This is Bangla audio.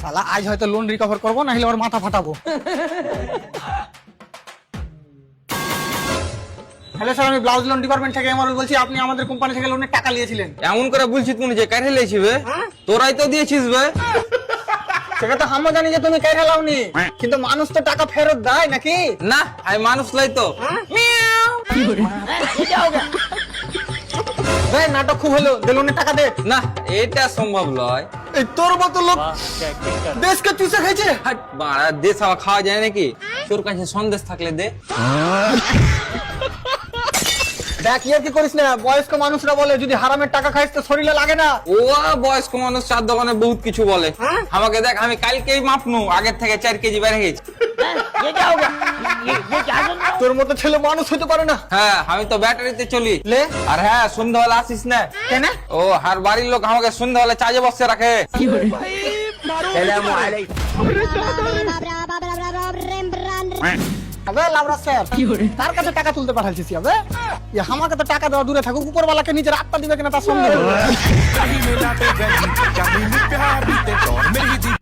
শালা আজ হয়তো লোন রিকভার করবো, না হলে ওর মাথা ফাটাবো। হ্যালো স্যার, আমি ব্লাউজ লোন ডিপার্টমেন্ট থেকে এমআরএল বলছি। আপনি আমাদের কোম্পানি থেকে লোনের টাকা নিয়েছিলেন। এমন করে বলছিস মনে যে কারে লেছিস বে? তোরাই তো দিয়েছিস বে। সেটা তো আমরা জানি যে তুমি কাই ঢালাওনি, কিন্তু মানুষ তো টাকা ফেরত দেয় নাকি? না, আমি মানুষ লাই তো। নাটক খুব হলো, দে লোনের টাকা দে। না, এটা সম্ভব নয়। এই তোর মতো লোক দেশকে চুষে খাইছে। হাট বাড়া, দেশ আমার খাওয়া যায় নাকি? তোর কাছে সন্দেশ থাকলে দে। দেখ ইয়ার কি করিস না, বয়স্ক মানুষরা বলে যদি হারামের টাকা খাইস তো শরীরে লাগে না। ও বয়স্ক মানুষ চার দোকানে বহুত কিছু বলে। আমাকে দেখ, আমি কালকেই মাপনু, আগের থেকে 4 কেজি বেড়ে গেছি। তোর মতো ছেলে মানুষ হতে পারে না। হ্যাঁ, আমি তো ব্যাটারিতে চলি। লে আর হ্যাঁ, সন্ধ্যাবেলা আসিস না। কেন? ও আর বাড়ির লোক আমাকে সন্ধ্যাবেলা চাজে বসে রাখে। আবে লাউড়া স্যার, তার কাছে টাকা তুলতে পাঠাইছিস আবে? আমাকে তো টাকা দেওয়া দূরে থাকুক, উপরওয়ালাকে নিজের আত্মা দিবে কিনা তার সন্দেহ।